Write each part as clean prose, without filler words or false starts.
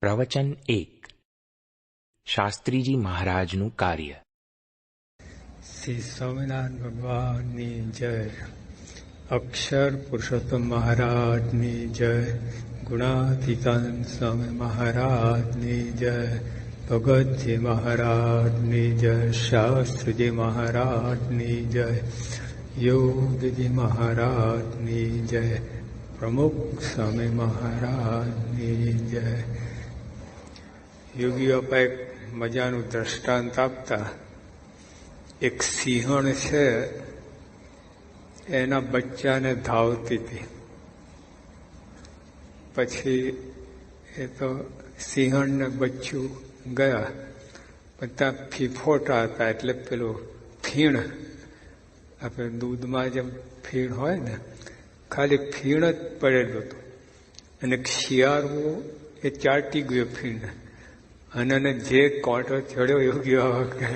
પ્રવચન 1 શાસ્ત્રીજી મહારાજનું કાર્ય. શ્રી સ્વામિનારાયણ ભગવાનની જય. અક્ષર પુરુષોત્તમ મહારાજની જય. ગુણાતીતાનંદ સ્વામી મહારાજની જય. ભગતજી મહારાજની જય. શાસ્ત્રીજી મહારાજની જય. યોગજી મહારાજની જય. પ્રમુખ સ્વામી મહારાજની જય. યોગીઓ પર એક મજાનું દ્રષ્ટાંત આપતા, એક સિંહણ છે, એના બચ્ચાને ધાવતી હતી. પછી એ તો સિંહણને બચ્ચું ગયા, પણ ત્યાં ફીફોટા હતા, એટલે પેલું ફીણ, આપણે દૂધમાં જેમ ફીણ હોય ને, ખાલી ફીણ જ પડેલું હતું. અને શિયાળવું એ ચાટી ગયો ફીણ, અને જે કોંટો ચડ્યો યોગીઓ કે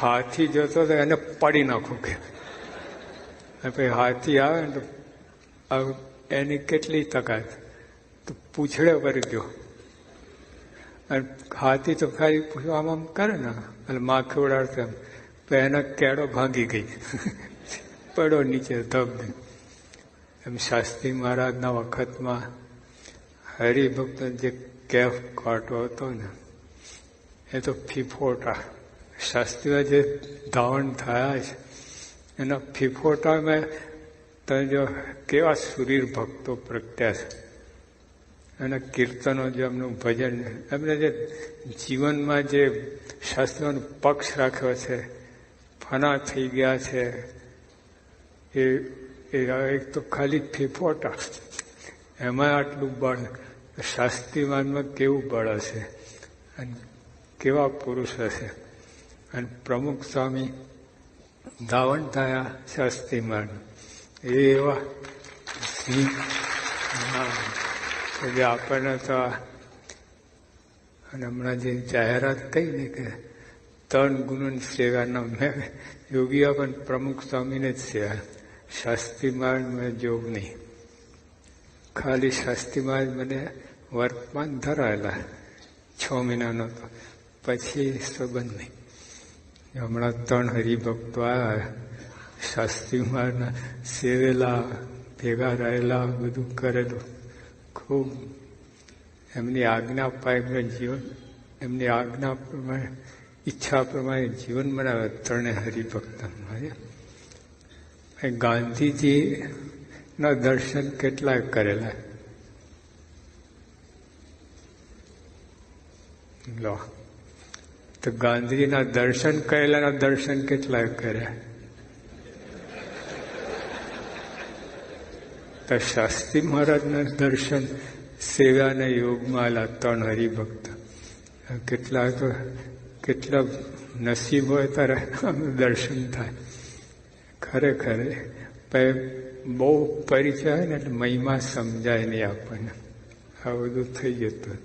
હાથી જોતો તો એને પાડી નાખું કે. પછી હાથી આવે ને તો એની કેટલી તાકાત, તો પૂછડે પર ગયો. અને હાથી તો ખાલી આમ આમ કરે ને, એટલે માખી ઉડાડતો એમ, તો એના કેળો ભાંગી ગઈ, પડ્યો નીચે ધબ. એમ શાસ્ત્રી મહારાજના વખતમાં હરિભક્ત જે કેફ કાંટો હતો ને, એ તો ફીફોટા, શાસ્ત્રીઓ જે ધાવણ થયા છે એના ફીફોટામાં તમે જો કેવા સુરીર ભક્તો પ્રગટ્યા છે. એના કીર્તનો, જે એમનું ભજન, એમને જે જીવનમાં જે શાસ્ત્રોનો પક્ષ રાખ્યો છે, ફના થઈ ગયા છે, એ એક તો ખાલી ફીફોટા, એમાં આટલું બળ. શાસ્ત્રીમાનમાં કેવું બળ હશે અને કેવા પુરુષ હશે. અને પ્રમુખ સ્વામી ધાવણ થયા શાસ્ત્રીમાન, એવા જે આપણને તો, અને હમણાં જે જાહેરાત કહી ને કે 3 ગુણોની સેવાના, મેં યોગીઓ પણ પ્રમુખ સ્વામીને જ સેવા, શાસ્ત્રીમાન મેં જોગ નહીં. ખાલી શાસ્ત્રીમાં મને વર્તમાન ધરાયેલા 6 મહિનાનો, તો પછી સંબંધ નહીં. હમણાં 3 હરિભક્તો આવ્યા, શાસ્ત્રીમાં સેવેલા, ભેગા રહેલા, બધું કરેલું. ખૂબ એમની આજ્ઞા પાય જીવન, એમની આજ્ઞા પ્રમાણે, ઈચ્છા પ્રમાણે જીવન બનાવે 3 હરિભક્ત. ગાંધીજી ના દર્શન કેટલાય કરેલા. લો, તો ગાંધીજીના દર્શન કરેલા, દર્શન કેટલાય કર્યા. તો શાસ્ત્રી મહારાજના દર્શન, સેવાના યોગમાં આલા 3 હરિભક્ત. કેટલા તો કેટલા નસીબ હોય ત્યારે દર્શન થાય. ખરેખર બહુ પરિચય હોય ને એટલે મહિમા સમજાય નહીં આપણને. આ બધું થઈ જતું.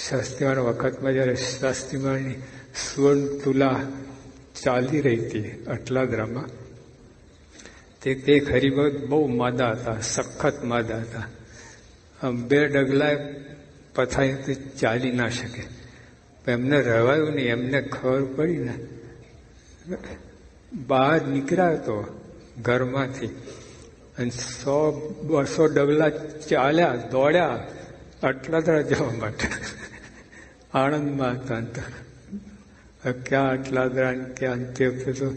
શાસ્ત્રીમાના વખતમાં જયારે શાસ્ત્રીમાની સુવર્ણ તુલા ચાલી રહી હતી અટલાદરામાં, તે એક હરિભક્ત બહુ માદા હતા, સખત માદા હતા. આમ 2 ડગલા પથારીથી ચાલી ના શકે. એમને રહેવાયું નહીં. એમને ખબર પડી ને, બહાર નીકળ્યા તો ઘરમાંથી, અને 100-200 ડગલા ચાલ્યા, દોડ્યા અટલાદરા જવા માટે. આણંદમાં હતા. ક્યાં અટલાદરા, ક્યાં તે તો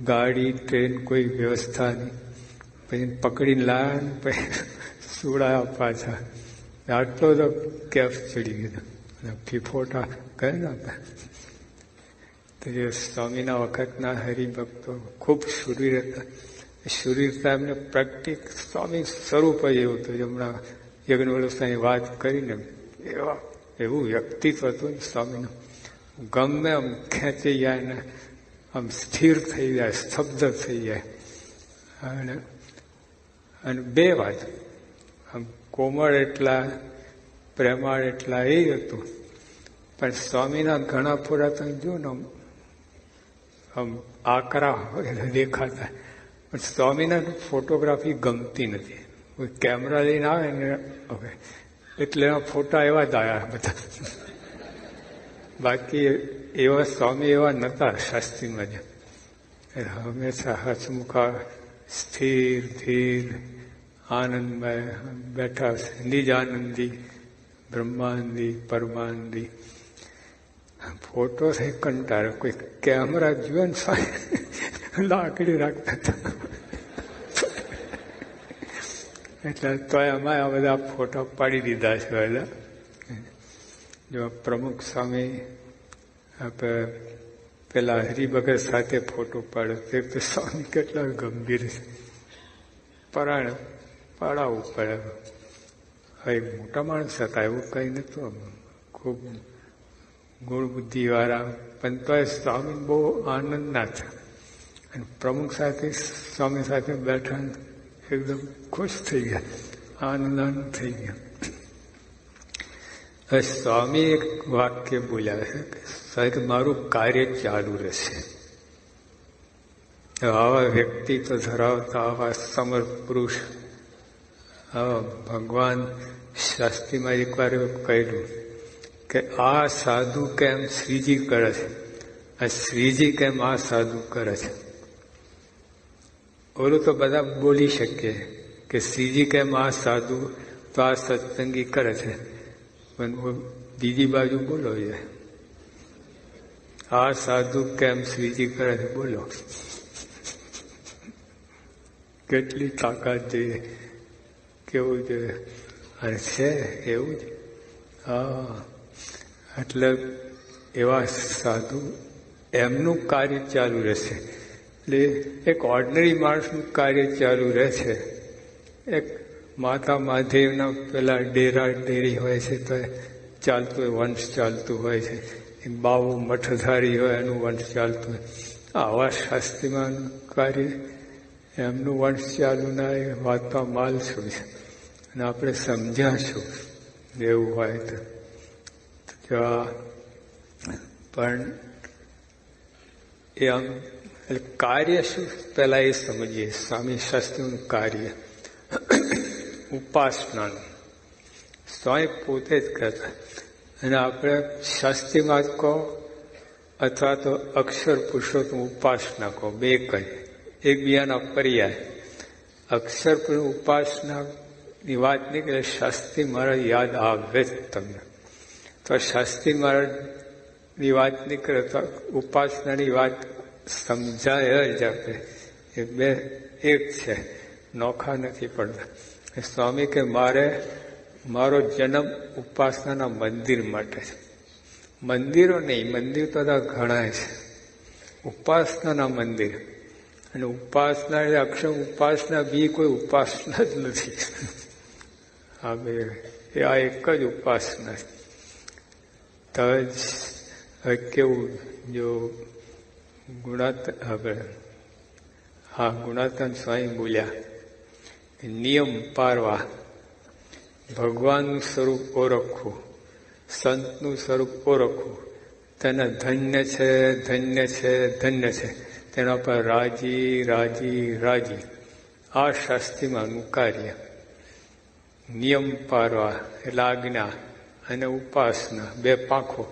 ગાડી, ટ્રેન, કોઈ વ્યવસ્થા નહીં. પછી પકડીને લાયા ને પછી સુડાયા પાછા. આટલો તો કેફ ચડી ગયો. ફીફોટા કહે ને આપણે. તો જે સ્વામીના વખતના હરિભક્તો ખૂબ શુરીર હતા. શુરીરતા એમને પ્રેક્ટિક સ્વામી સ્વરૂપ જ એવું હતું. હમણાં યજ્ઞવલ્લભની વાત કરીને, એવું વ્યક્તિત્વ હતું સ્વામીનું. ગમે આમ ખેંચી જાય ને આમ સ્થિર થઈ જાય, સ્તબ્ધ થઈ જાય. અને 2 વાત, આમ કોમળ એટલા, પ્રેમાળ એટલા, એ હતું. પણ સ્વામીના ઘણા પુરાતન જો ને આમ આકરા દેખાતા. પણ સ્વામીના ફોટોગ્રાફી ગમતી નથી. કેમેરા લઈને આવે ને, હવે એટલે એના ફોટા એવા જ આવ્યા બધા. બાકી એવા સ્વામી એવા નહોતા શાસ્ત્રીમાં. હંમેશા હસમુખા, સ્થિર ધીર, આનંદમય બેઠા, નિજ આનંદી, બ્રહ્માંડી, પરમાનંદી. ફોટો થઈ કંટાળે. કોઈ કેમેરા જીવન લાકડી રાખતા હતા. એટલે તો એમાં આ બધા ફોટા પાડી દીધા છે બધા. જો પ્રમુખ સ્વામી આપણે પેલા હરિભગત સાથે ફોટો પાડ્યો તે તો સ્વામી કેટલા ગંભીર છે. પરાણે પાડાવવું પડે. હવે મોટા માણસ હતા, એવું કઈ નતું. ખૂબ ગુણ બુદ્ધિ વાળા, પણ તો સ્વામી બહુ આનંદના છે. અને પ્રમુખ સાથે સ્વામી સાથે બેઠા એકદમ ખુશ થઈ ગયા, આનંદ થઈ ગયા. હવે સ્વામી એક વાક્ય બોલ્યા છે કે સાહેબ મારું કાર્ય ચાલુ રહેશે. આવા વ્યક્તિત્વ ધરાવતા આવા સમર્થ પુરુષ, આવા ભગવાન શાસ્ત્રીમાં એકવાર એવું કહ્યું કે આ સાધુ કેમ શ્રીજી કરે છે, આ શ્રીજી કેમ આ સાધુ કરે છે. ઓલું તો બધા બોલી શકીએ કે શ્રીજી કેમ આ સાધુ તો આ સત્સંગી કરે છે, પણ બીજી બાજુ બોલો છે આ સાધુ કેમ શ્રીજી કરે છે. બોલો કેટલી તાકાત જોઈએ, કેવું જોઈએ. અને છે એવું જ. હા, એટલે એવા સાધુ એમનું કાર્ય ચાલુ રહેશે. એટલે એક ઓર્ડિનરી માણસનું કાર્ય ચાલુ રહે છે. એક માતા મહાદેવના પેલા ડેરા ડેરી હોય છે તો ચાલતું હોય, વંશ ચાલતું હોય છે. એક બાવો મઠધારી હોય એનું વંશ ચાલતું હોય. આવા શાસ્ત્રીમાં કાર્ય એમનું વંશ ચાલુ ના એ વાતમાં માલ શું છે. અને આપણે સમજ્યાશું એવું હોય તો. પણ એ આમ કાર્ય શું પેલા એ સમજીએ. સ્વામી શાસ્ત્રીનું કાર્ય ઉપાસનાનું સ્વામી પોતે જ કરતા. અને આપણે શાસ્ત્રીમાં જ કહો અથવા તો અક્ષર પુરુષોત્તમ ઉપાસના કહો, બે કઈ એકબીજાના પર્યાય. અક્ષર ઉપાસનાની વાત નીકળે શાસ્ત્રી મહારાજ યાદ આવે જ તમને. તો શાસ્ત્રી મહારાજની વાત નીકળે તો ઉપાસનાની વાત સમજાય જ આપણે. એ બે એક છે, નોખા નથી પડતા. સ્વામી કે મારો જન્મ ઉપાસનાના મંદિર માટે છે. મંદિરો નહીં, મંદિર તો ઘણા છે. ઉપાસનાના મંદિર. અને ઉપાસના એટલે અક્ષર ઉપાસના બી કોઈ ઉપાસના જ નથી. આ એક જ ઉપાસના છે. તો કેવું જો ગુણાતન સ્વામી બોલ્યા નિયમ પારવા, ભગવાનનું સ્વરૂપ ઓળખવું, સંતનું સ્વરૂપ ઓળખવું, તેને ધન્ય છે, ધન્ય છે, ધન્ય છે, તેના પર રાજી રાજી રાજી. આ શાસ્ત્રીમાંનું કાર્ય. નિયમ પારવા એટલે આજ્ઞા અને ઉપાસના બે પાંખો.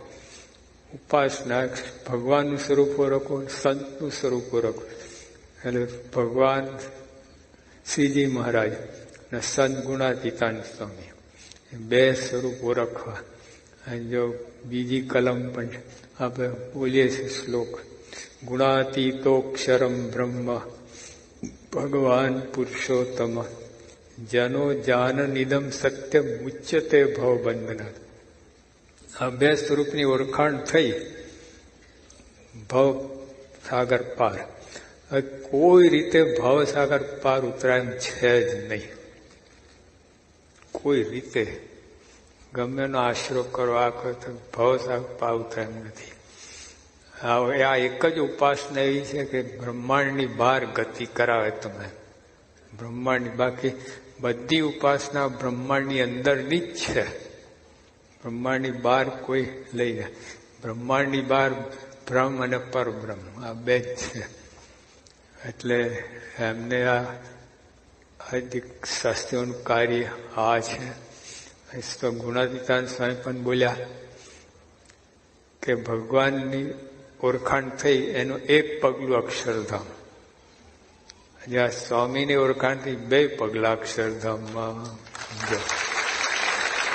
ઉપાસના ભગવાનનું સ્વરૂપ ઓળખવું, સંતનું સ્વરૂપ ઓળખવું. એટલે ભગવાન શ્રીજી મહારાજ અને સંત ગુણાતીતાન સ્વામી બે સ્વરૂપ ઓળખવા. અને જો બીજી કલમ પણ આપણે બોલીએ છીએ શ્લોક ગુણાતીતોક્ષરમ બ્રહ્મ ભગવાન પુરુષોત્તમ જનો જાન નિદમ સત્ય મુચ્યતે ભવબંધના. આ બે સ્વરૂપની ઓળખાણ થઈ ભવ સાગર પાર. કોઈ રીતે ભવસાગર પાર ઉતરાય એમ છે જ નહીં. કોઈ રીતે ગમે એનો આશરો કરો આખો તો ભવસાગર પાર ઉતરાય એમ નથી. આ એક જ ઉપાસના એવી છે કે બ્રહ્માંડની બહાર ગતિ કરાવે તમે. બ્રહ્માંડની બાકી બધી ઉપાસના બ્રહ્માંડની અંદરની જ છે. બ્રહ્માંડની બહાર કોઈ લઈ જાય. બ્રહ્માંડની બહાર બ્રહ્મ અને પરબ્રહ્મ આ બે જ છે. એટલે એમને આ શાસ્ત્રીઓનું કાર્ય આ છે. તો ગુણાતીતાન સ્વામી પણ બોલ્યા કે ભગવાનની ઓળખાણ થઈ એનું એક પગલું અક્ષરધામ. જ્યાં સ્વામીની ઓળખાણથી 2 પગલા અક્ષરધામમાં.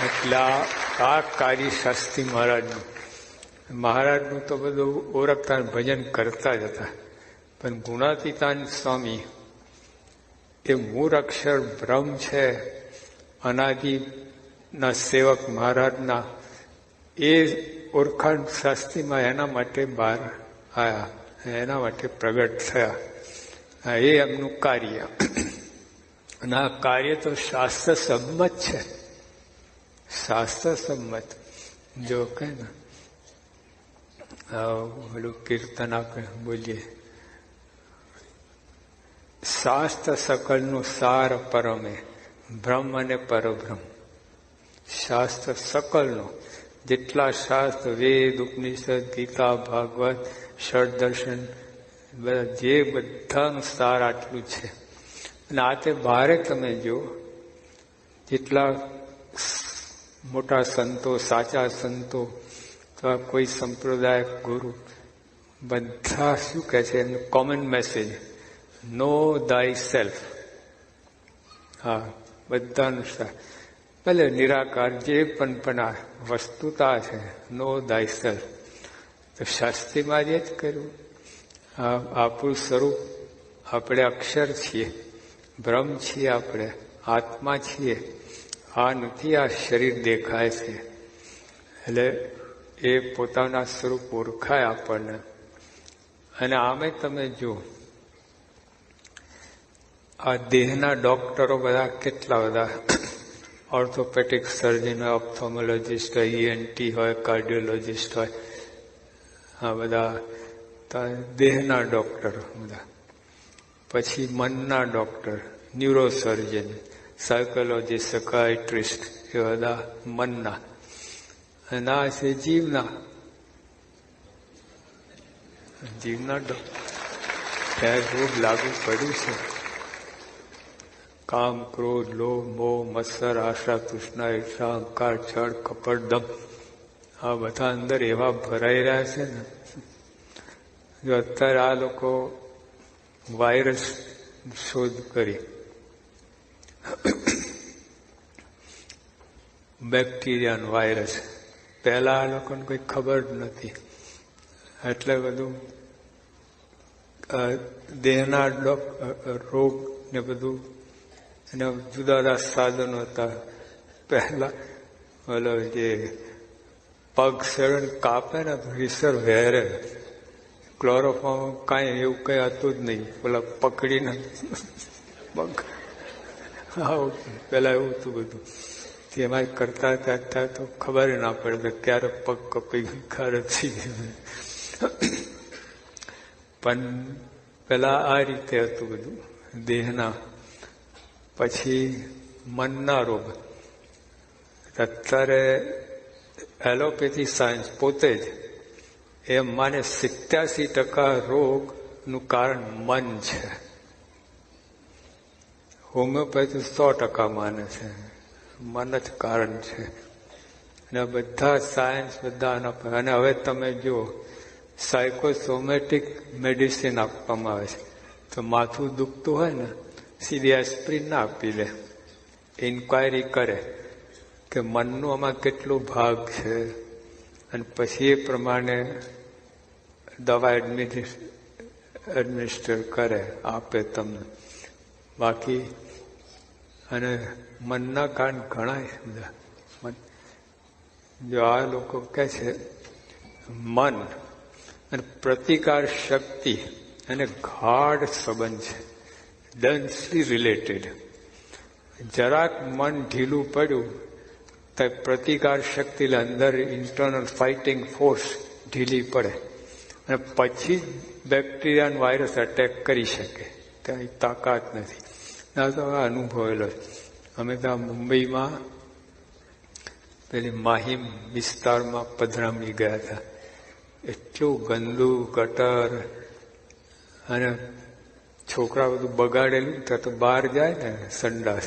એટલે આ કાર્ય શાસ્ત્રી મહારાજનું તો બધું ઓળખતા ભજન કરતા જ હતા. પણ ગુણાતીતાન સ્વામી એ મૂળ અક્ષર બ્રહ્મ છે, અનાદિના સેવક મહારાજના, એ ઓળખાણ શાસ્ત્રીમાં એના માટે બહાર આવ્યા, એના માટે પ્રગટ થયા. એ એમનું કાર્ય. અને આ કાર્ય તો શાસ્ત્ર સંમત છે, શાસ્ત્ર સંમત. જો કે ને ઓલું કીર્તન આપણે બોલીએ, શાસ્ત્ર સકળનું સાર પરમે, બ્રહ્મ અને પરબ્રહ્મ. શાસ્ત્ર સકળનું, જેટલા શાસ્ત્ર, વેદ, ઉપનિષદ, ગીતા, ભાગવત, ષડદર્શન, જે બધાનું સાર આટલું છે. અને આ તે બારે તમે જો, જેટલા મોટા સંતો, સાચા સંતો, કોઈ સંપ્રદાય ગુરુ, બધા શું કહે છે, એમનું કોમન મેસેજ, નો દાય સેલ્ફ. હા, બધાનું ભલે નિરાકાર જે પણ આ વસ્તુતા છે, નો દાય સેલ્ફ. તો શાસ્ત્રીમાં જ કર્યું. આપણું સ્વરૂપ, આપણે અક્ષર છીએ, બ્રહ્મ છીએ, આપણે આત્મા છીએ. આ નથી આ શરીર દેખાય છે. એટલે એ પોતાના સ્વરૂપ ઓળખાય આપણને. અને આમે તમે જો, આ દેહના ડોક્ટરો બધા કેટલા બધા, ઓર્થોપેડિક સર્જન હોય, ઓપ્થોમોલોજીસ્ટ હોય, ENT હોય, કાર્ડિયોલોજીસ્ટ હોય, આ બધા દેહના ડોક્ટર બધા. પછી મનના ડોક્ટર, ન્યુરોસર્જન, સાયકોલોજીસ્ટ, સકાઇટ્રિસ્ટ, એ બધા મનના. અને આ છે જીવના ડોક્ટર. ત્યાં રોગ લાગુ પડ્યું છે. કામ, ક્રોધ, લોભ, મોહ, મત્સર, આશા, તૃષ્ણા, ઈર્ષા, અહંકાર, છળ, કપટ, દમ, આ બધા અંદર એવા ભરાઈ રહ્યા છે ને. જો અત્યારે આ લોકો વાયરસ શોધ કરી, બેક્ટેરિયાનો વાયરસ, પહેલા આ લોકોને કોઈ ખબર નથી. એટલે બધું દેહના રોગ ને બધું, અને જુદા જુદા સાધનો હતા. પહેલા ઓલો જે પગ શરણ કાપે ને તો રીસર વહેરે, ક્લોરોફોર્મ કાંઈ એવું કઈ હતું જ નહીં. પેલા પકડીને પગ, પેલા એવું હતું બધું. એમાં કરતા હતા તો ખબર ના પડે ક્યારે પગ કપી ગઈ, ક્યારે થઈ ગયું. પણ પેલા આ રીતે હતું બધું દેહના. પછી મનના રોગ. અત્યારે એલોપેથી સાયન્સ પોતે જ એમ માને 87% રોગનું કારણ મન છે. હોમિયોપેથી 100% માને છે મન જ કારણ છે. અને બધા સાયન્સ બધા આના પર. અને હવે તમે જુઓ, સાયકોસોમેટિક મેડિસિન આપવામાં આવે છે. તો માથું દુખતું હોય ને, સીધી એસ્પ્રિન ના આપી દે. ઇન્ક્વાયરી કરે કે મનનો આમાં કેટલો ભાગ છે, અને પછી એ પ્રમાણે દવા એડમિનિસ્ટર કરે, આપે તમને. બાકી અને મનના કાન ઘણા બધા. જો આ લોકો કહે છે મન અને પ્રતિકાર શક્તિ અને ગાઢ સંબંધ છે, ડેન્સલી રિલેટેડ. જરાક મન ઢીલું પડ્યું તો પ્રતિકાર શક્તિ અંદર ઇન્ટરનલ ફાઇટિંગ ફોર્સ ઢીલી પડે, અને પછી બેક્ટેરિયા વાયરસ એટેક કરી શકે. ત્યાં તાકાત નથી. ના તો અનુભવેલો. અમે ત્યાં મુંબઈમાં પેલી માહિમ વિસ્તારમાં પધરામણી ગયા હતા. એટલું ગંદુ ગટર, અને છોકરા બધું બગાડેલું. ત્યાં તો બહાર જાય ને સંડાસ,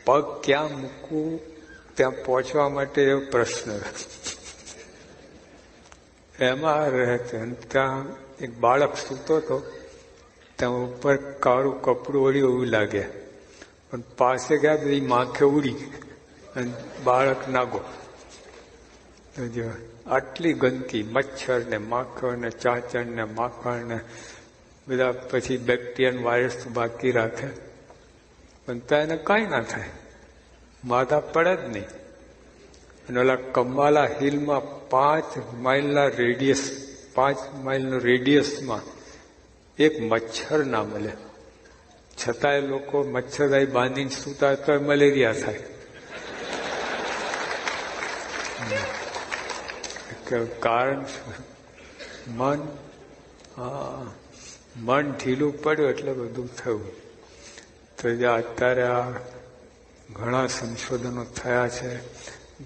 પગ ક્યાં મૂકવું ત્યાં પહોંચવા માટે એવો પ્રશ્ન. એમાં રહે ત્યાં એક બાળક સૂતો હતો, ત્યાં ઉપર કાળું કપડું ઓળ્યું એવું લાગે, પણ પાસે ગયા તો એ માખે ઉડી અને બાળક નાગો. આટલી ગંદકી, મચ્છર ને માખણ ને ચાંચડ ને માખણ ને બધા પછી બેક્ટેરિયા વાયરસ બાકી રાખે, પણ ત્યાં એને કાંઈ ના થાય, માથા પડે જ નહીં. અને ઓલા કંબાલા હિલમાં 5 માઇલનો રેડિયસમાં એક મચ્છર ના મળે, છતાંય લોકો મચ્છરદાઈ બાંધીને સૂતા તો મલેરિયા થાય. કારણ મન ઢીલું પડ્યું એટલે બધું થયું. તો અત્યારે આ ઘણા સંશોધનો થયા છે,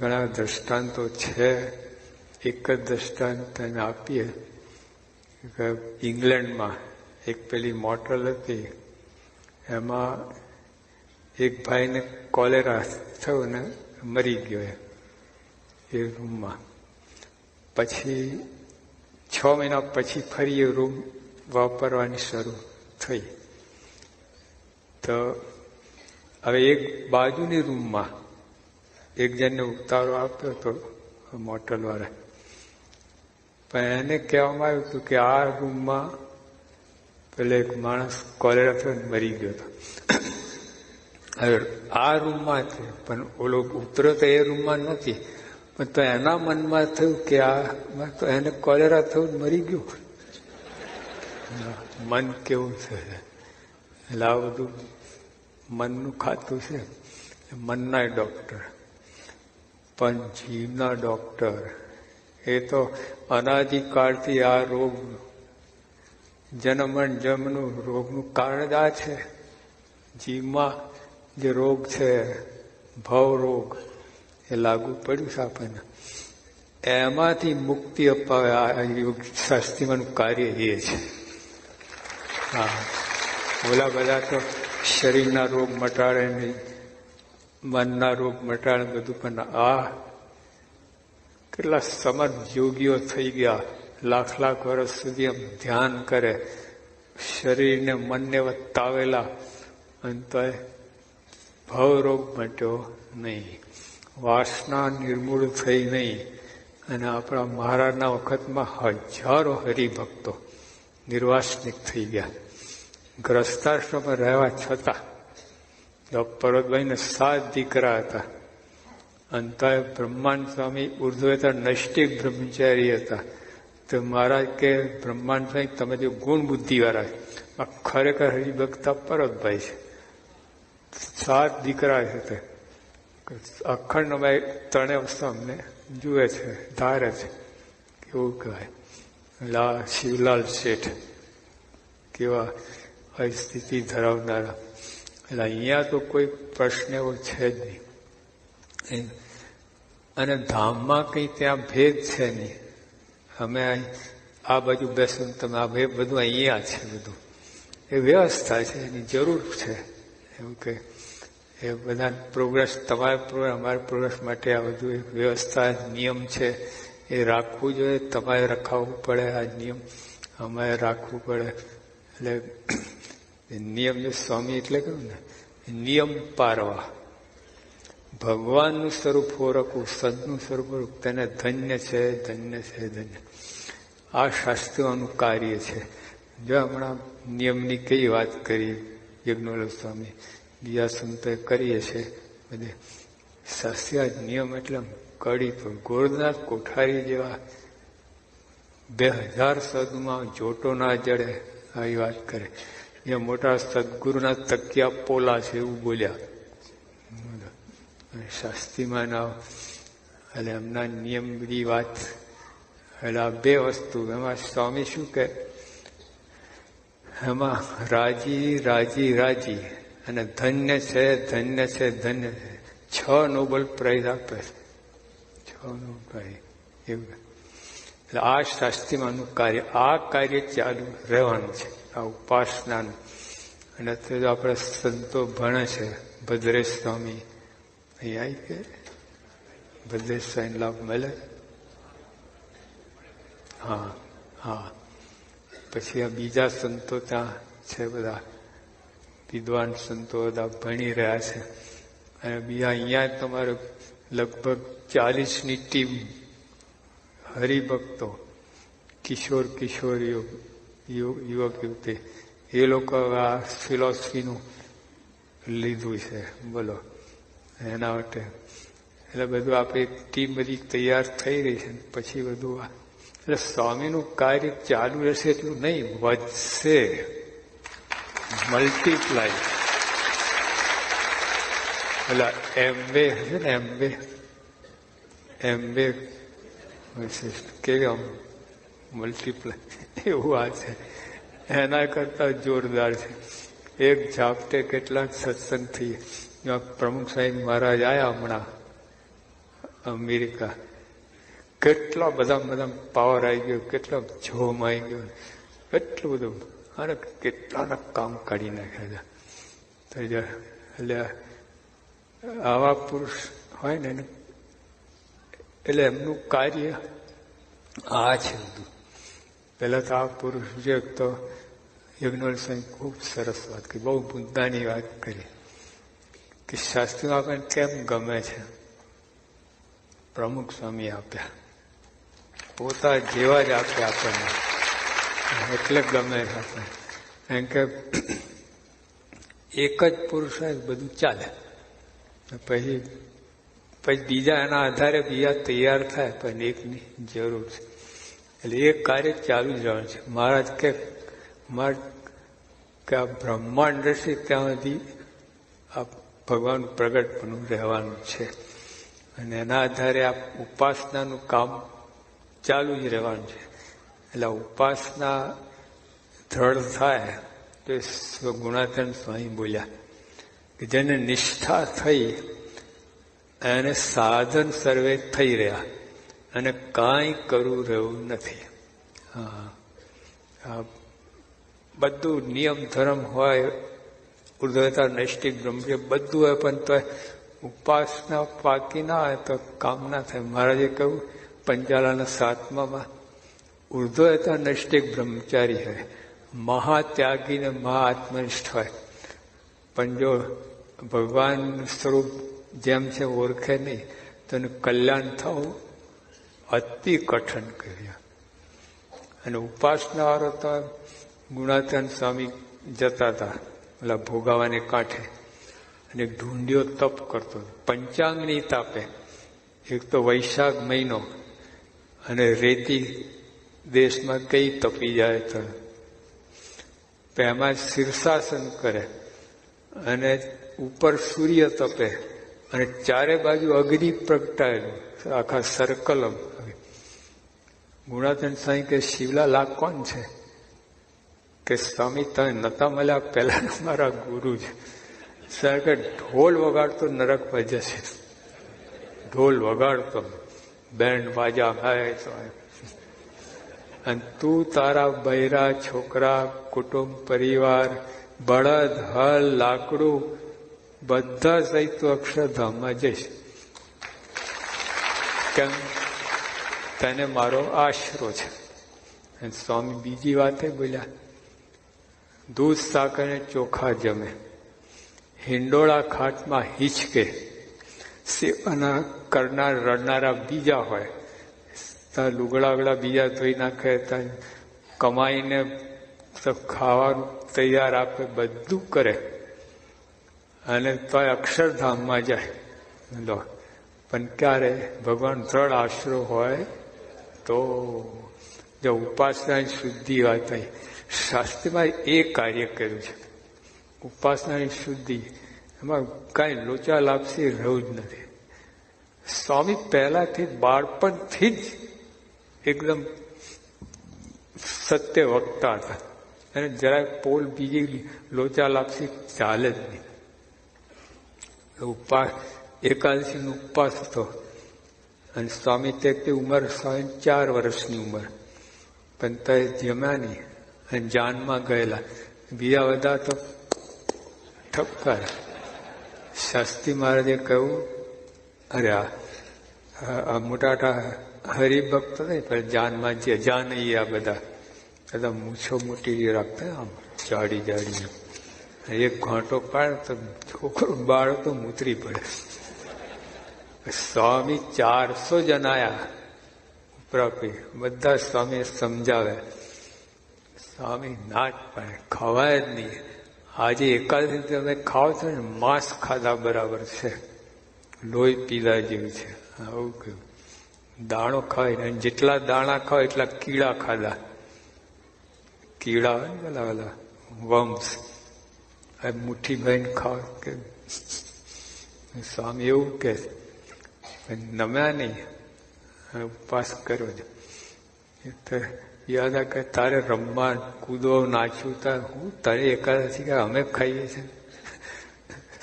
ઘણા દ્રષ્ટાંતો છે. એક જ દ્રષ્ટાંત તેને આપીએ કે ઇંગ્લેન્ડમાં એક પેલી મોટલ હતી, એમાં એક ભાઈને કોલેરા થયો ને મરી ગયો એ રૂમમાં. પછી 6 મહિના પછી ફરી એ રૂમ વાપરવાની શરૂ થઈ. તો હવે એક બાજુની રૂમમાં એક જણને ઉતારો આપ્યો હતો મોટલવાળા, પણ એને કહેવામાં આવ્યું હતું કે આ રૂમમાં પેલો એક માણસ કોલેરા થયો મરી ગયો હતો. હવે આ રૂમમાં થયો, પણ ઓલો ઉતર્યો તો એ રૂમમાં નથી, પણ તો એના મનમાં થયું કે આ તો એને કોલેરા થયું મરી ગયું. મન કેવું છે, એટલે આ બધું મનનું ખાતું છે. મનના ડોક્ટર, પણ જીવના ડોક્ટર એ તો અનાદિકાળથી આ રોગ, જન્મન જન્મનું રોગનું કારણ જ આ છે. જીવમાં જે રોગ છે, ભવ રોગ, એ લાગુ પડ્યું છે આપણને. એમાંથી મુક્તિ અપાવે આ યોગ શાસ્ત્રીમાંનું કાર્ય એ છે. હા, ઓલા બધા તો શરીરના રોગ મટાડે નહીં, મનના રોગ મટાડે બધું, પણ આ કેટલા સમર્થ યોગીઓ થઈ ગયા, લાખ વર્ષ સુધી એમ ધ્યાન કરે, શરીરને મનને વતાવેલા, અને તો ભવ રોગ મટ્યો નહીં, વાસના નિર્મૂળ થઈ નહીં. અને આપણા મહારાજના વખતમાં હજારો હરિભક્તો નિર્વાસનિક થઈ ગયા. ગ્રસ્તાશ્રમમાં રહેવા છતાં પર્વતભાઈને 7 દીકરા હતા. અંતે બ્રહ્માંડ સ્વામી ઉર્ધ્વેતર નૈષ્ટિક બ્રહ્મચારી હતા. તો મહારાજ કે બ્રહ્માંડ સ્વામી તમે જે ગુણ બુદ્ધિવાળા, ખરેખર હરિભક્તા પર્વતભાઈ છે. 7 દીકરા છે. અખંડભાઈ 3 વસ્તુ અમને જુએ છે, ધારે છે. કેવું કહેવાય, શિવલાલ શેઠ કેવા સ્થિતિ ધરાવનારા. એટલે અહીંયા તો કોઈ પ્રશ્ન એવો છે જ નહીં. અને ધામમાં કંઈ ત્યાં ભેદ છે નહીં. અમે આ બાજુ બેસો તમે આ ભાઈ બધું અહીંયા છે, બધું એ વ્યવસ્થા છે, એની જરૂર છે. એવું કે એ બધા પ્રોગ્રેસ, તમારે પ્રોગ્રેસ, અમારે પ્રોગ્રેસ માટે આ બધું એક વ્યવસ્થા, નિયમ છે, એ રાખવું જોઈએ. તમારે રખાવવું પડે આ નિયમ, અમારે રાખવું પડે. એટલે નિયમ જે સ્વામી એટલે કહ્યું ને, નિયમ પારવા, ભગવાનનું સ્વરૂપ ઓળખવું, સદનું સ્વરૂપ ઓળખવું, તેને ધન્ય છે, ધન્ય છે, ધન્ય. આ શાસ્ત્રીઓનું કાર્ય છે. જો હમણાં નિયમની કઈ વાત કરી યજ્ઞોલ સ્વામી, બીજા સંતોએ કરીએ છે બધે. શાસ્ત્રીય નિયમ એટલે કડી તો ગોરધનાથ કોઠારી જેવા 2000 સદમાં જોટો ના જડે આવી વાત કરે. એ મોટા સદગુરુના તકિયા પોલા છે એવું બોલ્યા શાસ્ત્રીમાં ના. એટલે એમના નિયમ બધી વાત. એટલે આ 2 વસ્તુ એમાં સ્વામી શું કે, એમાં રાજી રાજી રાજી અને ધન્ય છે, ધન્ય છે, ધન્ય છે. 6 નોબલ પ્રાઇઝ આપે છે, 6 નોબલ પ્રાઇઝ એવું. એટલે આ શાસ્ત્રીમાંનું કાર્ય, આ કાર્ય ચાલુ રહેવાનું છે, આ ઉપાસનાનું. અને અત્યારે આપણે સંતો ભણે છે, ભદ્રેશ સ્વામી અહીં આવી કે બધે સાઈન લાભ મળે. હા હા. પછી આ બીજા સંતો ત્યાં છે, બધા વિદ્વાન સંતો બધા ભણી રહ્યા છે. અને બીજા અહીંયા તમારે લગભગ 40ની ટીમ હરિભક્તો, કિશોર કિશોરીઓ, યુવક યુવતી, એ લોકો આ ફિલોસફીનું લીધું છે. બોલો, એના માટે એટલે બધું આપણી ટીમ બધી તૈયાર થઈ રહી છે. પછી બધું એટલે સ્વામીનું કાર્ય ચાલુ રહેશે એટલું નહીં, વધશે, મલ્ટીપ્લાય. એટલે એમવે હશે ને, એમવે કે આમ મલ્ટીપ્લાય એવું આ છે. એના કરતા જોરદાર છે. એક ઝાપટે કેટલાક સત્સંગ થઈ. પ્રમુખ સાહેબ મહારાજ આવ્યા હમણાં અમેરિકા, કેટલા બધા પાવર આવી ગયો, કેટલા જોમ આવી ગયો, કેટલું બધું, અને કેટલાના કામ કાઢી નાખ્યા હતા. એટલે આવા પુરુષ હોય ને, એટલે એમનું કાર્ય આ છે બધું. પેલા તો આ પુરુષ જે તો યજ્ઞોલ સાહેબ ખૂબ સરસ વાત કરી, બહુ મુદ્દાની વાત કરી કે શાસ્ત્રીમાં આપણને કેમ ગમે છે. પ્રમુખ સ્વામી આપ્યા, પોતા જેવા જ આપ્યા આપણને, એટલે ગમે છે આપણને. એમ કે એક જ પુરુષ હોય બધું ચાલે, પછી બીજા એના આધારે બીજા તૈયાર થાય, પણ એકની જરૂર છે. એટલે એ કાર્ય ચાલુ જ રહેવાનું છે. મહારાજ કે આ બ્રહ્માંડ રહેશે ત્યાં સુધી આ ભગવાન પ્રગટપણું રહેવાનું છે. અને એના આધારે આ ઉપાસનાનું કામ ચાલુ જ રહેવાનું છે. એટલે ઉપાસના દ્રઢ થાય તો ગુણાતીતાનંદ સ્વામી બોલ્યા કે જેને નિષ્ઠા થઈ એને સાધન સર્વે થઈ રહ્યા અને કાંઈ કરવું રહ્યું નથી. હા, બધું નિયમ ધર્મ હોય, ઉર્ધ્વતા નૈષ્ટિક બ્રહ્મચર્ય બધું હોય, પણ તો ઉપાસના પાકી ના હોય તો કામ ના થાય. મહારાજે કહ્યું પંચાલાના 7માં, ઉર્ધ્વતા નૈષ્ટિક બ્રહ્મચારી હોય, મહાત્યાગી ને મહાઆત્મનિષ્ઠ હોય, પણ જો ભગવાન સ્વરૂપ જેમ છે ઓળખે નહીં તો એનું કલ્યાણ થવું અતિ કઠણ કર્યા. અને ઉપાસના વાળો તો ગુણાતીતાનંદ સ્વામી જતા હતા ઓલા ભોગાવાને કાંઠે, અને ઢૂંઢ્યો તપ કરતો, પંચાંગની તાપે. એક તો વૈશાખ મહિનો અને રેતી દેશમાં કઈ તપી જાય તો એમાં શીર્ષાસન કરે અને ઉપર સૂર્ય તપે અને ચારે બાજુ અગ્નિ પ્રગટાયેલું આખા સર્કલ. ગુણાતીતાનંદ સ્વામી કે શિવલા લાખ કોણ છે? કે સ્વામી તમે નતા મળ્યા, પહેલા મારા ગુરુ છે. સર કે ઢોલ વગાડતો નરકમાં જશે, ઢોલ વગાડતો, બેન્ડ બાજા ગાય તો, અને તું તારા બૈરા છોકરા કુટુંબ પરિવાર બળદ હલ લાકડું બધા સહિત તું અક્ષરધામમાં જઈશ. કેમ? તને મારો આશરો છે. અને સ્વામી બીજી વાતે બોલ્યા, દૂધ સાકર ને ચોખા જમે, હિંડોળા ખાટમાં હિંચકે, સેવાના કરનાર રડનારા બીજા હોય, ત્યાં લુગડાગડા બીજા ધોઈ નાખે, ત્યાં કમાઈને ખાવાનું તૈયાર આપે, બધું કરે, અને તો અક્ષરધામમાં જાય. લો, પણ ક્યારે ભગવાન દ્રઢ આશરો હોય તો. જો ઉપાસનાની શુદ્ધિ વાત થઈ, શાસ્ત્રીમાં એ કાર્ય કર્યું છે. ઉપાસનાની શુદ્ધિ એમાં કાંઈ લોચા લાપસી રહ્યું જ નથી. સ્વામી પહેલાથી બાળપણથી જ એકદમ સત્ય વક્તા હતા, અને જરાક પોલ બીજી લોચા લાપસી ચાલે જ નહીં. એકાદશીનો ઉપવાસ હતો, અને સ્વામી તે ઉંમર 4 વર્ષની ઉંમર, પણ તે જમ્યા નહીં અને જાનમાં ગયેલા. બીજા બધા તો ઠપકાર. શાસ્ત્રી મહારાજે કહ્યું, અરે મોટા હરિભક્ત નહીં, પણ જાનમાં જે જાનૈયા બધા મૂછો મોટી રાખતા આમ જાડી જાડી, એક ઘાંટો પાડે તો છોકરો બાળ તો મૂતરી પડે. સ્વામી 400 જણાયા ઉપરાપી, બધા સ્વામી સમજાવે. સ્વામી ના જ પાડે, ખવાય જ નહીં. આજે એકાદશી તમે ખાઓ છો ને, માંસ ખાધા બરાબર છે, લોહી પીલા જેવું છે. આવું કહ્યું. દાણો ખાય, જેટલા દાણા ખાવ એટલા કીડા ખાધા. કીડા હોય ને પેલા વમ્સ, મુઠ્ઠી ભાઈને ખાવ કે સ્વામી એવું કે નમ્યા નહીં, ઉપવાસ કર્યો છે. યાદ આ કે તારે રમવા કૂદો નાચ્યું તાર હું તારે એકાદશી કે અમે ખાઈએ છીએ.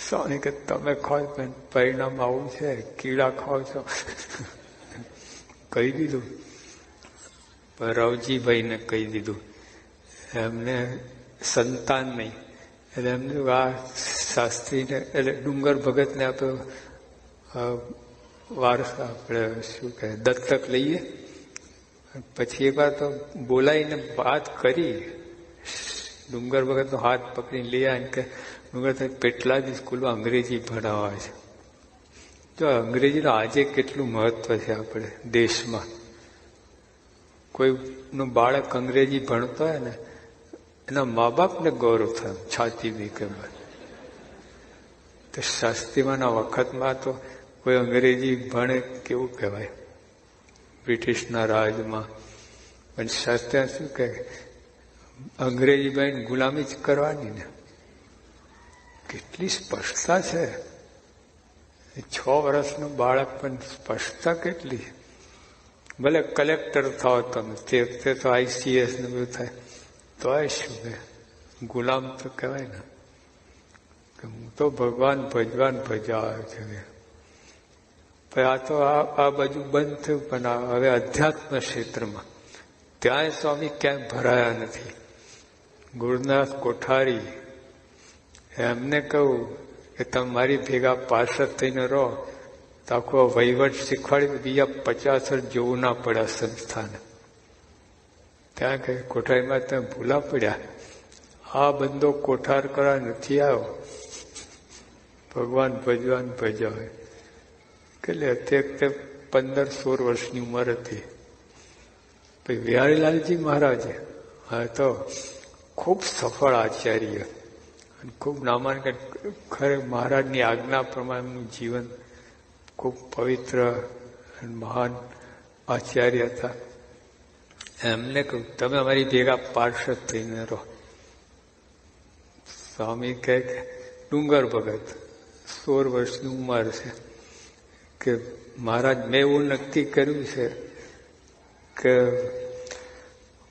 સ્વામી કે તમે ખાઓ પણ પરિણામ આવું છે, કીડા ખાઓ છો. કહી દીધું. રવજીભાઈને કહી દીધું. એમને સંતાન નહીં, એટલે એમને આ શાસ્ત્રીને એટલે ડુંગર ભગતને આપણે વારસા આપણે શું કહે દત્તક લઈએ. પછી એક વાર તો બોલાવીને વાત કરી, ડુંગર ભગતનો હાથ પકડીને લઈ આવ્યા કે ડુંગર પેટલા જ સ્કૂલમાં અંગ્રેજી ભણાવવા છે. જો અંગ્રેજીનું આજે કેટલું મહત્વ છે આપણે દેશમાં. કોઈનું બાળક અંગ્રેજી ભણતો હોય ને, એના મા બાપને ગૌરવ થાય, છાતી વીકે. તો શાસ્ત્રીમાંના વખતમાં તો કોઈ અંગ્રેજી ભણે કેવું કહેવાય, બ્રિટિશના રાજમાં. પણ શાસ્ત્રી શું કહે, અંગ્રેજી ભાઈને ગુલામી જ કરવાની ને. કેટલી સ્પષ્ટતા છે. 6 વર્ષનું બાળક પણ સ્પષ્ટતા કેટલી. ભલે કલેક્ટર થાવ તમે, તે તો ICS ને બધું થાય, તો શું કે ગુલામ તો કહેવાય ને. કે હું તો ભગવાન ભજવા છે. આ તો આ બાજુ બંધ થયું, પણ હવે અધ્યાત્મ ક્ષેત્રમાં ત્યાં સ્વામી ક્યાંય ભરાયા નથી. ગુરુનાથ કોઠારી એમને કહું કે તમે મારી ભેગા પાર્ષદ થઈને રહો તો આખો વહીવટ શીખવાડી, બીજા 50 વર્ષ જોવું ના પડ્યા સંસ્થાને. ત્યાં કે કોઠારીમાં તમે ભૂલા પડ્યા, આ બંદો કોઠાર કરવા નથી આવ્યો, ભગવાન ભજવે. એટલે તે 15-16 વર્ષની ઉંમર હતી. પછી વિહારીલાલજી મહારાજે હા તો ખૂબ સફળ આચાર્ય, ખૂબ નામાંકન. ખરે મહારાજની આજ્ઞા પ્રમાણે એમનું જીવન ખૂબ પવિત્ર અને મહાન આચાર્ય હતા. એમને કહ્યું તમે અમારી ભેગા પાર્ષદ થઈને રહો. સ્વામી કહે કે ડુંગર ભગત 16 વર્ષની ઉંમર છે કે મહારાજ મેં એવું નક્કી કર્યું છે કે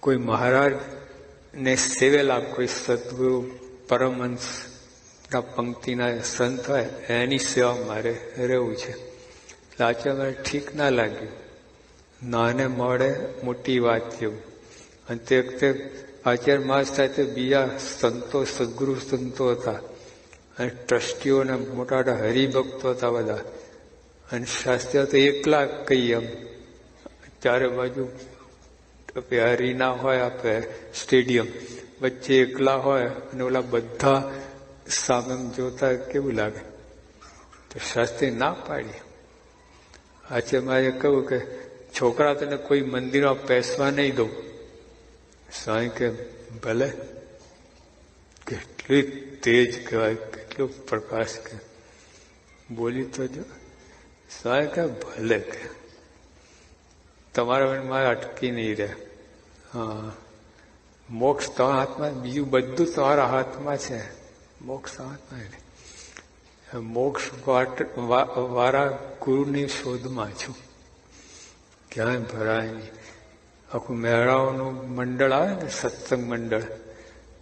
કોઈ મહારાજને સેવેલા કોઈ સદગુરુ પરમહંસના પંક્તિના સંત હોય એની સેવા મારે રહેવું છે. આચાર્ય મારે ઠીક ના લાગ્યું, નાને મળે મોટી વાત જેવું. અને તે વખતે આચાર્ય માસ થાય તો બીજા સંતો સદગુરુ સંતો હતા અને ટ્રસ્ટીઓને મોટા હરિભક્તો હતા બધા. અને શાસ્ત્રીઓ તો એકલા કહીએ એમ, ચારે બાજુ હરીના હોય આપણે સ્ટેડિયમ વચ્ચે એકલા હોય અને ઓલા બધા સામે જોતા કેવું લાગે. તો શાસ્ત્રી ના પાડી. આચાર્ય મારે કહ્યું કે છોકરા તને કોઈ મંદિરમાં પેસવા નહીં દઉં. સ્વામી કે ભલે. કેટલી તેજ કહેવાય, કેટલો પ્રકાશ કે બોલી તો જો. સ્વામી કે ભલે કે તમારા મારે અટકી નહીં રહે. હા, મોક્ષ તમારા હાથમાં, બીજું બધું તમારા હાથમાં છે, મોક્ષ હાથમાં. મોક્ષ વાળા ગુરુની શોધમાં છું, ક્યાંય ભરાય નહીં. આખું મેળાઓનું મંડળ આવે ને, સત્સંગ મંડળ,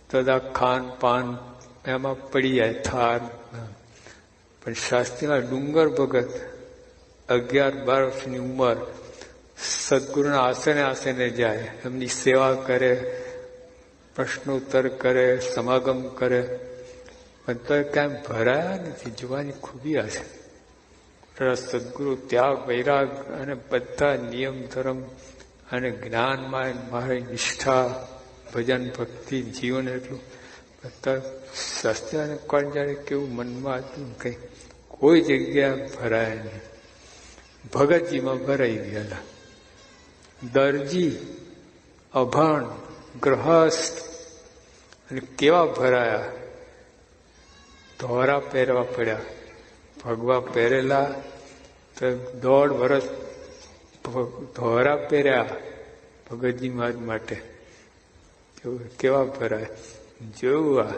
તો ખાન પાન એમાં પડી જાય થાર. પણ શાસ્ત્રીમાં ડુંગર ભગત 11-12 વર્ષની ઉંમર સદગુરુના આસને જાય, એમની સેવા કરે, પ્રશ્નોત્તર કરે, સમાગમ કરે, પણ તો ક્યાંય ભરાયા નથી. જોવાની ખૂબી આ છે. સદગુરુ ત્યાગ વૈરાગ અને બધા નિયમ ધર્મ અને જ્ઞાનમાં મારી નિષ્ઠા ભજન ભક્તિ જીવન એટલું બધા શાસ્ત્રને કોણ જાણે કેવું મનમાં હતું કઈ કોઈ જગ્યા ભરાય નહીં. ભગતજીમાં ભરાઈ ગયેલા. દરજી, અભાણ, ગ્રહસ્થ અને કેવા ભરાયા. ધોરા પહેરવા પડ્યા. ભગવા પહેરેલા તો 1.5 વર્ષ ધોરા પહેર્યા ભગતજી મહારાજ માટે. કેવા ભરાય જોવું.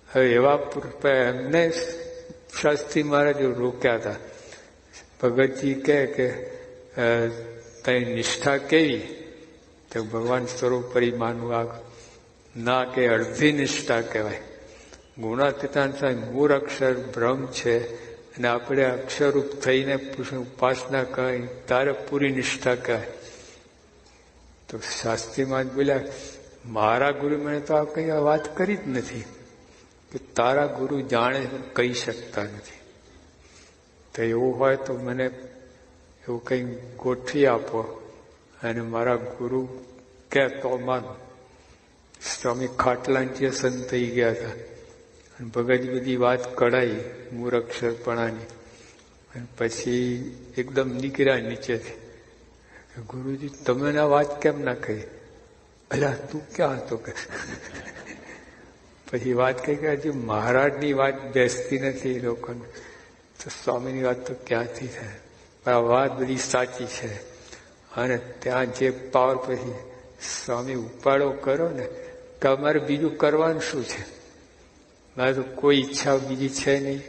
હવે એવા એમને શાસ્ત્રી મહારાજ રોક્યા હતા. ભગતજી કહે કે તઈ નિષ્ઠા કેવી? તો ભગવાન સ્વરૂપ માનવું આ ના કે અડધી નિષ્ઠા કહેવાય. ગુણાતીતાન સાહેબ મૂળ અક્ષર બ્રહ્મ છે અને આપણે અક્ષરરૂપ થઈને ઉપાસના કરી તારે પૂરી નિષ્ઠા કહેવાય. તો શાસ્ત્રીમાં જ બોલ્યા મારા ગુરુ મને તો આ કઈ વાત કરી જ નથી કે તારા ગુરુ જાણે કહી શકતા નથી. તો એવું હોય તો મને એવું કંઈ ગોઠવી આપો અને મારા ગુરુ કે તો માનો. સ્વામી ખાટલાંચીય સંત થઈ ગયા હતા અને ભગતજી બધી વાત કઢાઈ મૂળક્ષરપણાની અને પછી એકદમ નીકળ્યા નીચેથી. ગુરુજી તમે આ વાત કેમ ના કહી? અલા તું ક્યાં હતો કે? પછી વાત કહી કે હજી મહારાજની વાત બેસતી નથી એ લોકોને. તો સ્વામીની વાત તો ક્યાંથી થાય? પણ આ વાત બધી સાચી છે. અને ત્યાં જે પાવર પછી સ્વામી ઉપાડો કરો ને કે અમારે બીજું કરવાનું શું છે? મારે તો કોઈ ઈચ્છા બીજી છે નહીં.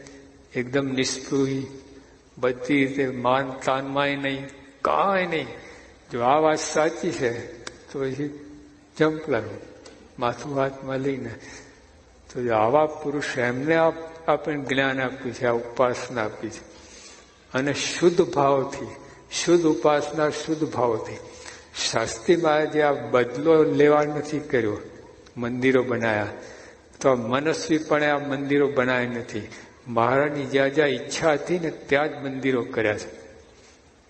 એકદમ નિષ્પૃહી, બધી રીતે માન તાનમાંય નહીં, કાંઈ નહીં. જો આ વાત સાચી છે તો પછી જંપલાનું માથું હાથમાં લઈને. તો આવા પુરુષ એમને આપણને જ્ઞાન આપ્યું છે, આ ઉપાસના આપી છે. અને શુદ્ધ ભાવથી, શુદ્ધ ઉપાસના શુદ્ધ ભાવથી. શાસ્ત્રી મહારાજે આ બદલો લેવા નથી કર્યો, મંદિરો બનાયા. તો મનસ્વીપણે આ મંદિરો બનાવ્યા નથી. મહારાજની જ્યાં જ્યાં ઈચ્છા હતી ને ત્યાં જ મંદિરો કર્યા છે.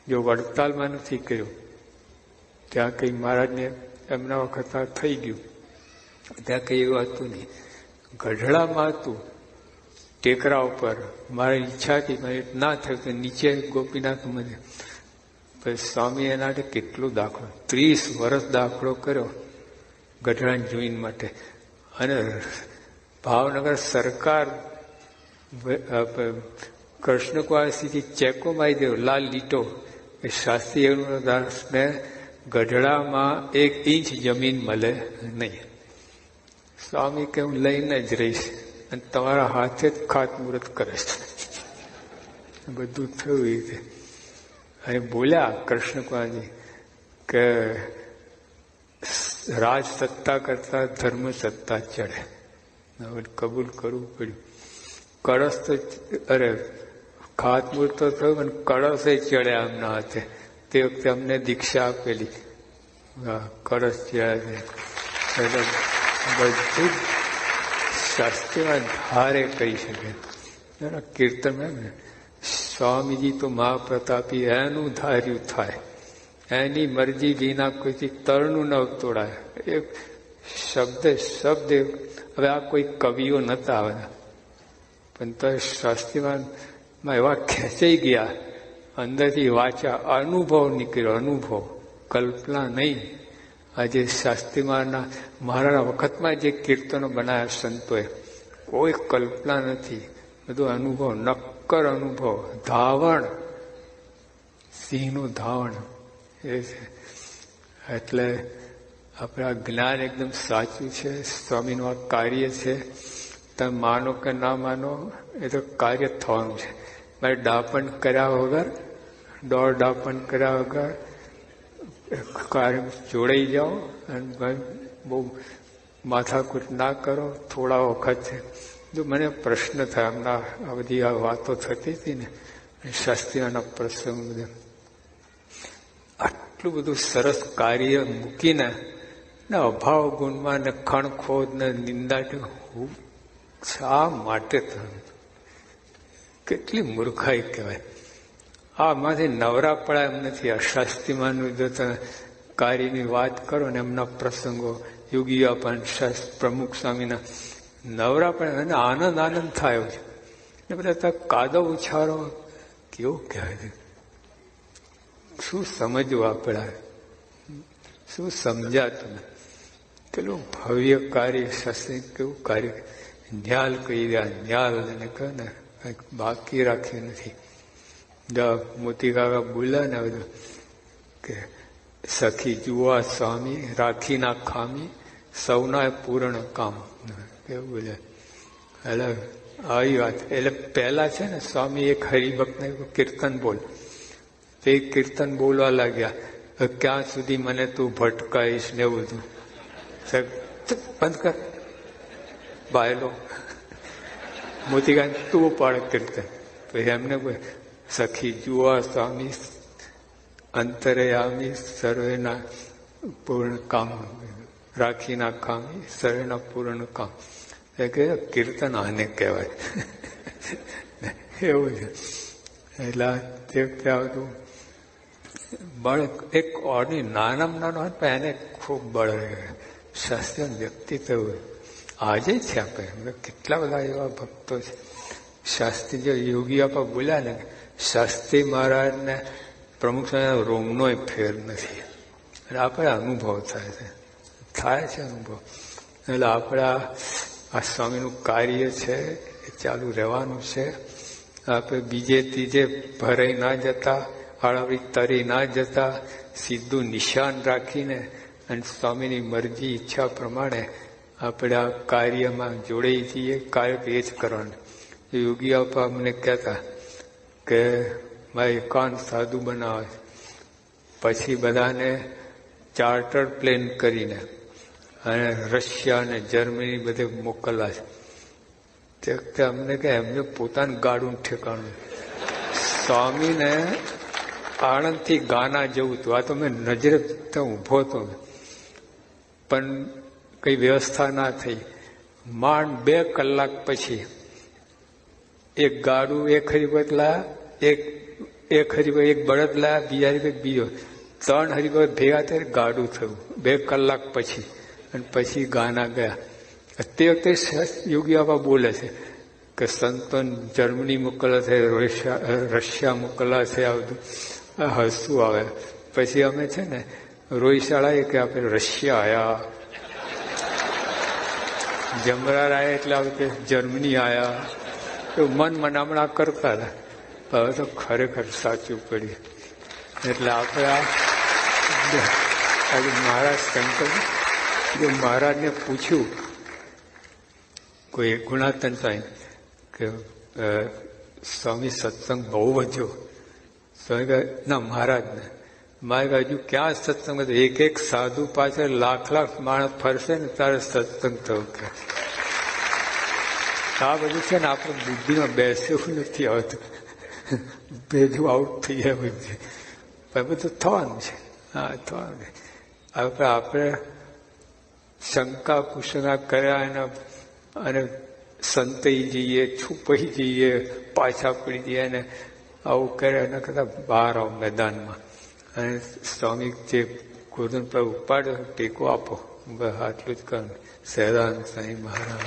જો વડતાલમાં નથી કર્યું, ત્યાં કઈ મહારાજને એમના વખત થઈ ગયું, ત્યાં કઈ એવું હતું નહીં. ગઢડામાં હતું, ટેકરા ઉપર. મારી ઈચ્છા હતી ના થયું તો નીચે ગોપીનાથ મંદિર. પછી સ્વામી એના કેટલું દાખલો, 30 વર્ષ દાખલો કર્યો ગઢડાને જોઈન માટે. અને ભાવનગર સરકાર કૃષ્ણકુમારસિંહથી ચેકો મારી દેવો, લાલ લીટો કે શાસ્ત્રી દાસને ગઢડામાં 1 ઇંચ જમીન મળે નહીં. સ્વામી કે હું લઈને જ રહીશ અને તમારા હાથે જ ખાતમુહૂર્ત કરે છે. બધું થયું એ રીતે. અને બોલ્યા કૃષ્ણકુમારજી કે રાજ સત્તા કરતા ધર્મ સત્તા ચડે. હવે કબૂલ કરવું પડ્યું. કળશ તો ખાતમુહૂર્ત તો થયું અને કળશ ચડ્યા એમના હાથે. તે વખતે અમને દીક્ષા આપેલી. કળશ ચડ્યા. બધું શાસ્ત્રીમાં ધારે કહી શકે. કીર્તન ને સ્વામીજી તો મહાપ્રતાપી, એનું ધાર્યું થાય. એની મરજી વિના કોઈથી તરનું ન તોડાય. એ શબ્દ હવે આ કોઈ કવિઓ નતા આવે, પણ તો શાસ્ત્રીમાં એવા ખેંચાઈ ગયા, અંદરથી વાંચા, અનુભવ નીકળ્યો. અનુભવ, કલ્પના નહીં. આજે શાસ્ત્રીમાના મહારાણા વખતમાં જે કીર્તનો બનાવ્યા સંતોએ, કોઈ કલ્પના નથી, બધું અનુભવ, નક્કર અનુભવ. ધાવણ, સિંહનું ધાવણ એ છે. એટલે આપણે આ જ્ઞાન એકદમ સાચું છે. સ્વામીનું આ કાર્ય છે. તમે માનો કે ના માનો, એ તો કાર્ય થવાનું છે. મારે ડાપણ કર્યા વગર, દોડ ડાપણ કર્યા વગર કાર્ય જોડાઈ જાઓ અને બહુ માથાકૂટ ના કરો. થોડા વખત છે. જો મને પ્રશ્ન થાય, હમણાં આ બધી આ વાતો થતી હતી ને શાસ્ત્રીઓના પ્રસંગ બધા, આટલું બધું સરસ કાર્ય મૂકીને અભાવ ગુણમાં ને ખણખોદ ને નિંદા શા માટે થયું? કેટલી મૂર્ખાઈ કહેવાય. આમાંથી નવરા પડ્યા એમ નથી. આ શાસ્ત્રીમાનું જો તમે કાર્યની વાત કરો ને એમના પ્રસંગો યોગીઓ પણ પ્રમુખ સ્વામીના નવરા પડે અને આનંદ થાય છે. એ બધા કાદવ ઉછાળો કેવું કહેવાય, શું સમજવું આપણા, શું સમજાતું. પેલું ભવ્ય કાર્ય શાસ્ત્રી કેવું કાર્ય ન્યાલ કહી રહ્યા, ન્યાલ એને કહે ને કંઈક બાકી રાખ્યું નથી. મોતી કાકા બોલ્યા ને બધું કે સખી જુવા સ્વામી રાખી ના ખામી સૌના પૂર્ણ કામ, કેવું બોલ્યા. એટલે આવી વાત. એટલે પહેલા છે ને સ્વામી એક હરિભક્તને કીર્તન બોલ, તે કીર્તન બોલવા લાગ્યા, ક્યાં સુધી મને તું ભટકાઈશ ને એવું બધું. બંધ કર બાયલો, મોતીકા તું પાડ કીર્તન. પછી એમને સખી જુઆ સ્વામી અંતરયામી સર્વેના પૂર્ણ કામ રાખીના ખામી સર્વેના પૂર્ણ કામ. એ કે કીર્તન આને કહેવાય. એવું છે. એટલે તે બધું બળ એક ઓરની નાનામાં નાનો હોય પણ એને ખૂબ બળ રહે. શાસ્ત્રીય વ્યક્તિત્વ આજે છે. આપણે કેટલા બધા એવા ભક્તો છે. શાસ્ત્રી જે યોગી આપા બોલ્યા ને, શાસ્ત્રી મહારાજને પ્રમુખ રોમનો ફેર નથી. અને આપણે અનુભવ થાય છે અનુભવ. એટલે આપણા આ સ્વામીનું કાર્ય છે એ ચાલુ રહેવાનું છે. આપણે બીજે ત્રીજે ભરાઈ ના જતા, આળાવડી તરી ના જતા, સીધું નિશાન રાખીને અને સ્વામીની મરજી ઈચ્છા પ્રમાણે આપણે આ કાર્યમાં જોડાઈ જઈએ. કાર્ય એ જ કરવાનું. યોગી આપા અમને કહેતા કે મારે એકાંત સાધુ બનાવે, પછી બધાને ચાર્ટર પ્લેન કરીને અને રશિયા અને જર્મની બધે મોકલવા છે. તે અમને કે એમને પોતાનું ગાડું ઠેકાણું. સ્વામીને આણંદથી ગાના જવું હતું. આ તો મેં નજરે ઊભો હતો, પણ કઈ વ્યવસ્થા ના થઈ. માંડ 2 કલાક પછી એક ગાડું, એક હરિભક્ત લાયા, એક હરિભક્ત એક બળદ લાયા, બીજા હરિભક્ત બીજો, 3 હરિભક્ત ભેગા થઈને ગાડું થયું 2 કલાક પછી. અને પછી ગાના ગયા. તે વખતે યોગી બાબા બોલે છે કે સંતોન જર્મની મોકલ્યા છે, રશિયા મોકલ્યા છે. આ બધું હસવું આવે. પછી અમે છે ને રોહિશાળા કે આપણે રશિયા આવ્યા, જમરાર આવ્યા એટલે આ વખતે જર્મની આવ્યા, એવું મન મનામણા કરતા હતા. હવે તો ખરેખર સાચું પડ્યું. એટલે આપણે આ મહારાજ શંકર જો મહારાજને પૂછ્યું, કોઈ ગુણાતન સાહેબ કે સ્વામી સત્સંગ બહુ વધ્યો. સ્વામી કહે ના મહારાજને. મારે હજુ ક્યાં સત્સંગ હતો? એક સાધુ પાછળ લાખ માણસ ફરશે ને તારે સત્સંગ થયો. કે આ બધું છે ને આપણે બુદ્ધિમાં બેસવું નથી આવતું, ભેજું આઉટ થઈ જાય બુદ્ધિ. બધું થવાનું છે. હા, થવાનું. આપણે શંકા કુશંકા કર્યા એના અને સંતાઈ જઈએ, છુપાઈ જઈએ, પાછા પડી જઈએ અને આવું કરે એના કરતા બહાર આવો મેદાનમાં. અને સ્વામી જે ગોર્ધન પર ઉપાડ્યો ટેકો આપો. બસ આટલું જ કરવાનું. સહેદાન સાંઈ મહારાજ.